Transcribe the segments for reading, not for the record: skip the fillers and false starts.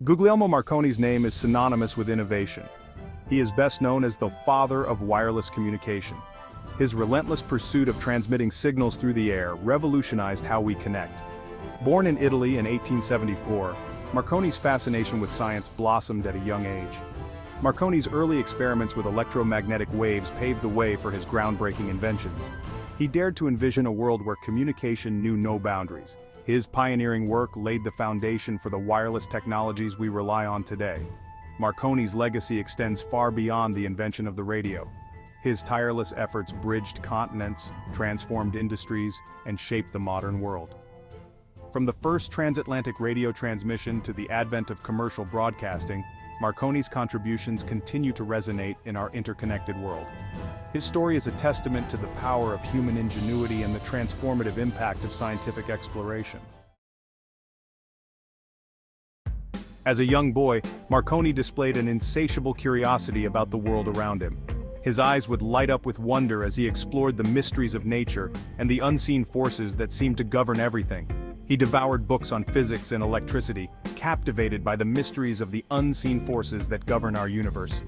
Guglielmo Marconi's name is synonymous with innovation. He is best known as the father of wireless communication. His relentless pursuit of transmitting signals through the air revolutionized how we connect. Born in Italy in 1874, Marconi's fascination with science blossomed at a young age. Marconi's early experiments with electromagnetic waves paved the way for his groundbreaking inventions. He dared to envision a world where communication knew no boundaries. His pioneering work laid the foundation for the wireless technologies we rely on today. Marconi's legacy extends far beyond the invention of the radio. His tireless efforts bridged continents, transformed industries, and shaped the modern world. From the first transatlantic radio transmission to the advent of commercial broadcasting, Marconi's contributions continue to resonate in our interconnected world. His story is a testament to the power of human ingenuity and the transformative impact of scientific exploration. As a young boy, Marconi displayed an insatiable curiosity about the world around him. His eyes would light up with wonder as he explored the mysteries of nature and the unseen forces that seemed to govern everything. He devoured books on physics and electricity, captivated by the mysteries of the unseen forces that govern our universe.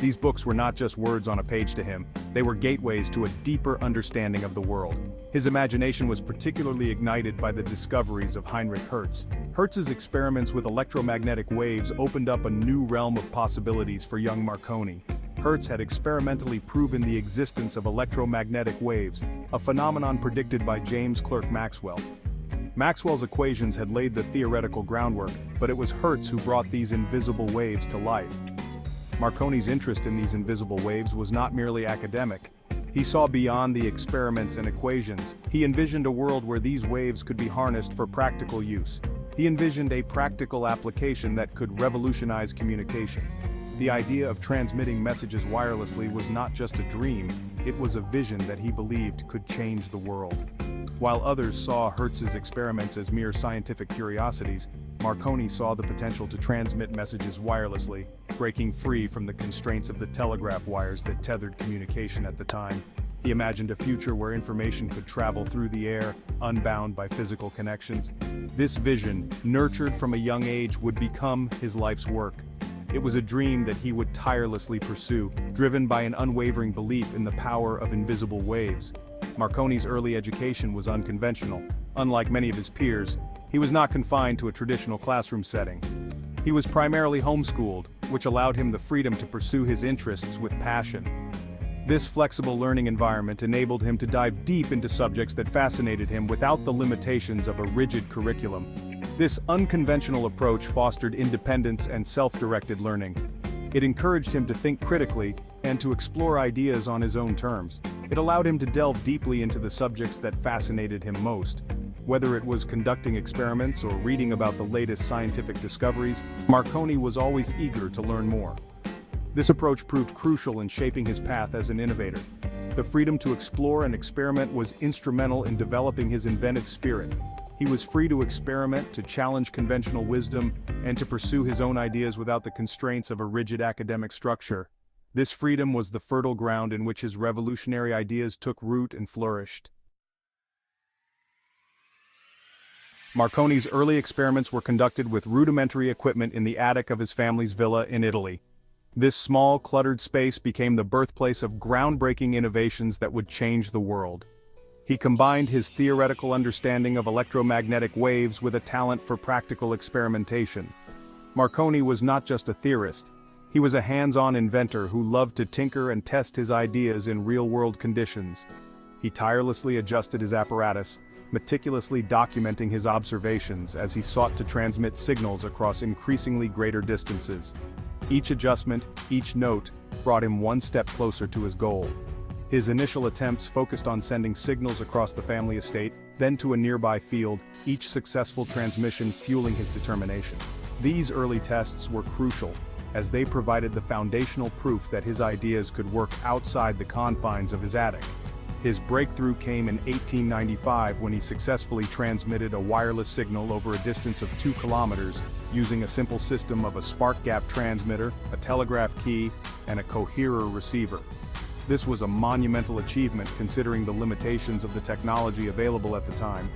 These books were not just words on a page to him, they were gateways to a deeper understanding of the world. His imagination was particularly ignited by the discoveries of Heinrich Hertz. Hertz's experiments with electromagnetic waves opened up a new realm of possibilities for young Marconi. Hertz had experimentally proven the existence of electromagnetic waves, a phenomenon predicted by James Clerk Maxwell. Maxwell's equations had laid the theoretical groundwork, but it was Hertz who brought these invisible waves to life. Marconi's interest in these invisible waves was not merely academic. He saw beyond the experiments and equations. He envisioned a world where these waves could be harnessed for practical use. He envisioned a practical application that could revolutionize communication. The idea of transmitting messages wirelessly was not just a dream, it was a vision that he believed could change the world. While others saw Hertz's experiments as mere scientific curiosities, Marconi saw the potential to transmit messages wirelessly, breaking free from the constraints of the telegraph wires that tethered communication at the time. He imagined a future where information could travel through the air, unbound by physical connections. This vision, nurtured from a young age, would become his life's work. It was a dream that he would tirelessly pursue, driven by an unwavering belief in the power of invisible waves. Marconi's early education was unconventional. Unlike many of his peers, he was not confined to a traditional classroom setting. He was primarily homeschooled, which allowed him the freedom to pursue his interests with passion. This flexible learning environment enabled him to dive deep into subjects that fascinated him without the limitations of a rigid curriculum. This unconventional approach fostered independence and self-directed learning. It encouraged him to think critically and to explore ideas on his own terms. It allowed him to delve deeply into the subjects that fascinated him most. Whether it was conducting experiments or reading about the latest scientific discoveries, Marconi was always eager to learn more. This approach proved crucial in shaping his path as an innovator. The freedom to explore and experiment was instrumental in developing his inventive spirit. He was free to experiment, to challenge conventional wisdom, and to pursue his own ideas without the constraints of a rigid academic structure. This freedom was the fertile ground in which his revolutionary ideas took root and flourished. Marconi's early experiments were conducted with rudimentary equipment in the attic of his family's villa in Italy. This small, cluttered space became the birthplace of groundbreaking innovations that would change the world. He combined his theoretical understanding of electromagnetic waves with a talent for practical experimentation. Marconi was not just a theorist. He was a hands-on inventor who loved to tinker and test his ideas in real-world conditions. He tirelessly adjusted his apparatus, meticulously documenting his observations as he sought to transmit signals across increasingly greater distances. Each adjustment, each note, brought him one step closer to his goal. His initial attempts focused on sending signals across the family estate, then to a nearby field, each successful transmission fueling his determination. These early tests were crucial, as they provided the foundational proof that his ideas could work outside the confines of his attic. His breakthrough came in 1895 when he successfully transmitted a wireless signal over a distance of 2 kilometers using a simple system of a spark gap transmitter, a telegraph key, and a coherer receiver. This was a monumental achievement considering the limitations of the technology available at the time.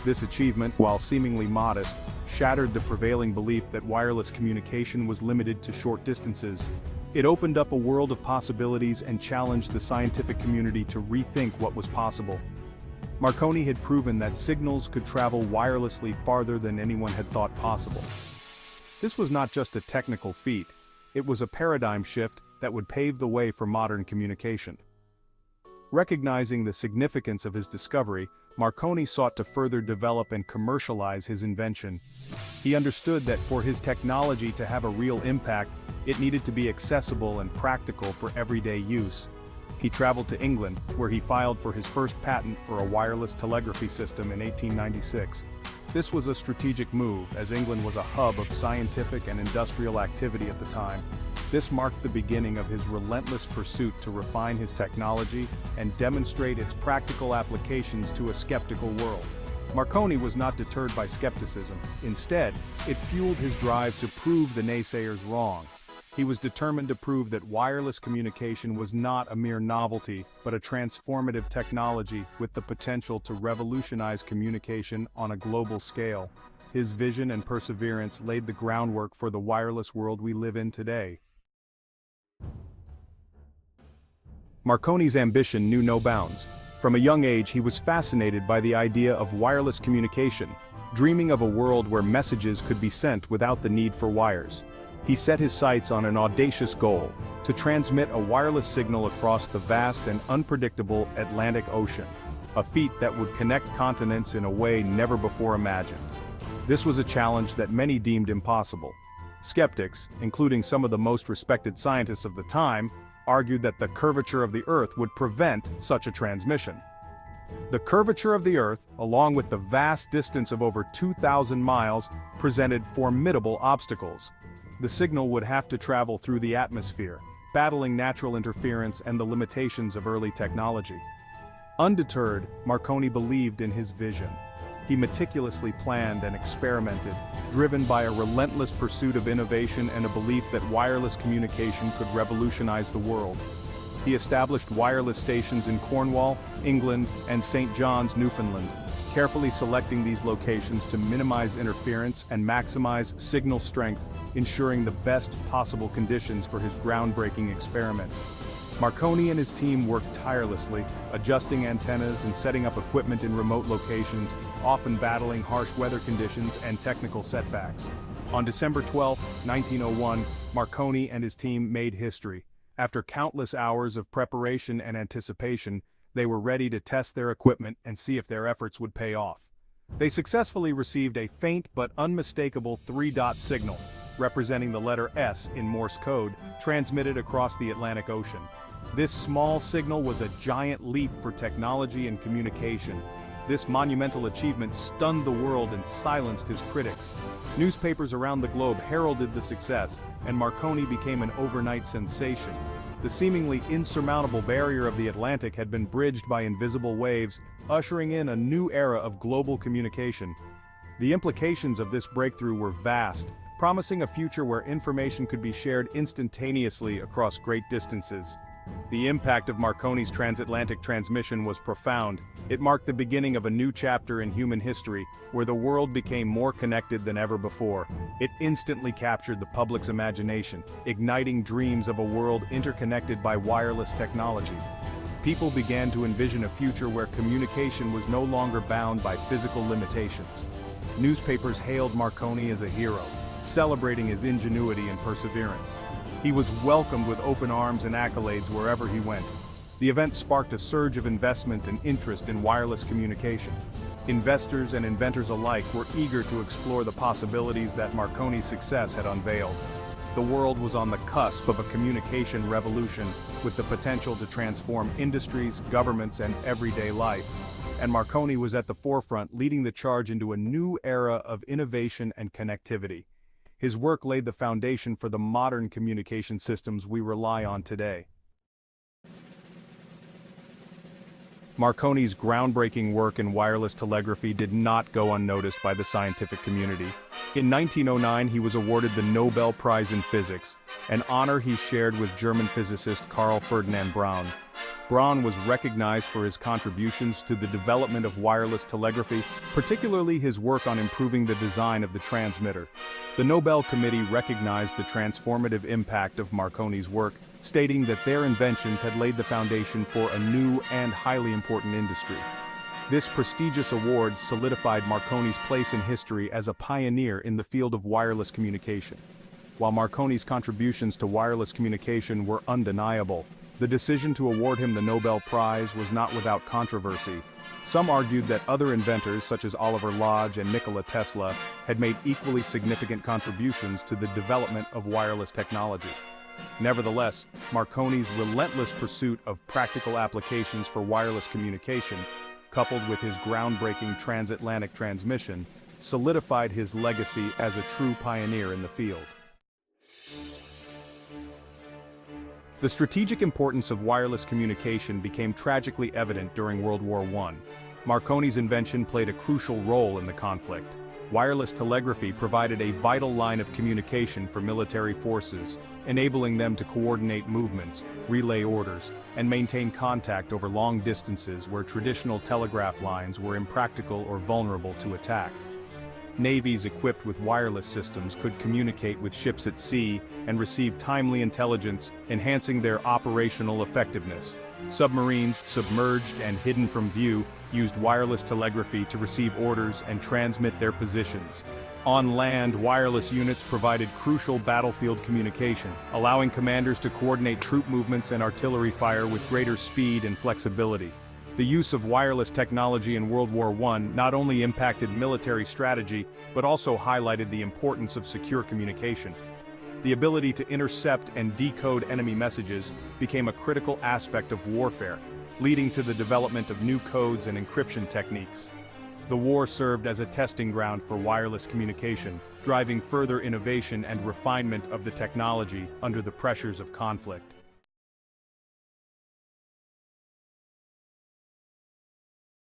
This achievement, while seemingly modest, shattered the prevailing belief that wireless communication was limited to short distances. It opened up a world of possibilities and challenged the scientific community to rethink what was possible. Marconi had proven that signals could travel wirelessly farther than anyone had thought possible. This was not just a technical feat, it was a paradigm shift that would pave the way for modern communication. Recognizing the significance of his discovery, Marconi sought to further develop and commercialize his invention. He understood that for his technology to have a real impact, it needed to be accessible and practical for everyday use. He traveled to England, where he filed for his first patent for a wireless telegraphy system in 1896. This was a strategic move, as England was a hub of scientific and industrial activity at the time. This marked the beginning of his relentless pursuit to refine his technology and demonstrate its practical applications to a skeptical world. Marconi was not deterred by skepticism. Instead, it fueled his drive to prove the naysayers wrong. He was determined to prove that wireless communication was not a mere novelty, but a transformative technology with the potential to revolutionize communication on a global scale. His vision and perseverance laid the groundwork for the wireless world we live in today. Marconi's ambition knew no bounds. From a young age, he was fascinated by the idea of wireless communication, dreaming of a world where messages could be sent without the need for wires. He set his sights on an audacious goal: to transmit a wireless signal across the vast and unpredictable Atlantic Ocean, a feat that would connect continents in a way never before imagined. This was a challenge that many deemed impossible. Skeptics, including some of the most respected scientists of the time, argued that the curvature of the Earth would prevent such a transmission. The curvature of the Earth, along with the vast distance of over 2,000 miles, presented formidable obstacles. The signal would have to travel through the atmosphere, battling natural interference and the limitations of early technology. Undeterred, Marconi believed in his vision. He meticulously planned and experimented, driven by a relentless pursuit of innovation and a belief that wireless communication could revolutionize the world. He established wireless stations in Cornwall, England, and St. John's, Newfoundland, carefully selecting these locations to minimize interference and maximize signal strength, ensuring the best possible conditions for his groundbreaking experiment. Marconi and his team worked tirelessly, adjusting antennas and setting up equipment in remote locations, often battling harsh weather conditions and technical setbacks. On December 12, 1901, Marconi and his team made history. After countless hours of preparation and anticipation, they were ready to test their equipment and see if their efforts would pay off. They successfully received a faint but unmistakable three-dot signal, representing the letter S in Morse code, transmitted across the Atlantic Ocean. This small signal was a giant leap for technology and communication. This monumental achievement stunned the world and silenced his critics. Newspapers around the globe heralded the success, and Marconi became an overnight sensation. The seemingly insurmountable barrier of the Atlantic had been bridged by invisible waves, ushering in a new era of global communication. The implications of this breakthrough were vast, promising a future where information could be shared instantaneously across great distances. The impact of Marconi's transatlantic transmission was profound. It marked the beginning of a new chapter in human history, where the world became more connected than ever before. It instantly captured the public's imagination, igniting dreams of a world interconnected by wireless technology. People began to envision a future where communication was no longer bound by physical limitations. Newspapers hailed Marconi as a hero, celebrating his ingenuity and perseverance. He was welcomed with open arms and accolades wherever he went. The event sparked a surge of investment and interest in wireless communication. Investors and inventors alike were eager to explore the possibilities that Marconi's success had unveiled. The world was on the cusp of a communication revolution, with the potential to transform industries, governments, and everyday life. And Marconi was at the forefront, leading the charge into a new era of innovation and connectivity. His work laid the foundation for the modern communication systems we rely on today. Marconi's groundbreaking work in wireless telegraphy did not go unnoticed by the scientific community. In 1909, he was awarded the Nobel Prize in Physics, an honor he shared with German physicist Carl Ferdinand Braun. Braun was recognized for his contributions to the development of wireless telegraphy, particularly his work on improving the design of the transmitter. The Nobel Committee recognized the transformative impact of Marconi's work, stating that their inventions had laid the foundation for a new and highly important industry. This prestigious award solidified Marconi's place in history as a pioneer in the field of wireless communication. While Marconi's contributions to wireless communication were undeniable, the decision to award him the Nobel Prize was not without controversy. Some argued that other inventors such as Oliver Lodge and Nikola Tesla had made equally significant contributions to the development of wireless technology. Nevertheless, Marconi's relentless pursuit of practical applications for wireless communication, coupled with his groundbreaking transatlantic transmission, solidified his legacy as a true pioneer in the field. The strategic importance of wireless communication became tragically evident during World War I. Marconi's invention played a crucial role in the conflict. Wireless telegraphy provided a vital line of communication for military forces, enabling them to coordinate movements, relay orders, and maintain contact over long distances where traditional telegraph lines were impractical or vulnerable to attack. Navies equipped with wireless systems could communicate with ships at sea and receive timely intelligence, enhancing their operational effectiveness. Submarines, submerged and hidden from view, used wireless telegraphy to receive orders and transmit their positions. On land, wireless units provided crucial battlefield communication, allowing commanders to coordinate troop movements and artillery fire with greater speed and flexibility. The use of wireless technology in World War I not only impacted military strategy, but also highlighted the importance of secure communication. The ability to intercept and decode enemy messages became a critical aspect of warfare, leading to the development of new codes and encryption techniques. The war served as a testing ground for wireless communication, driving further innovation and refinement of the technology under the pressures of conflict.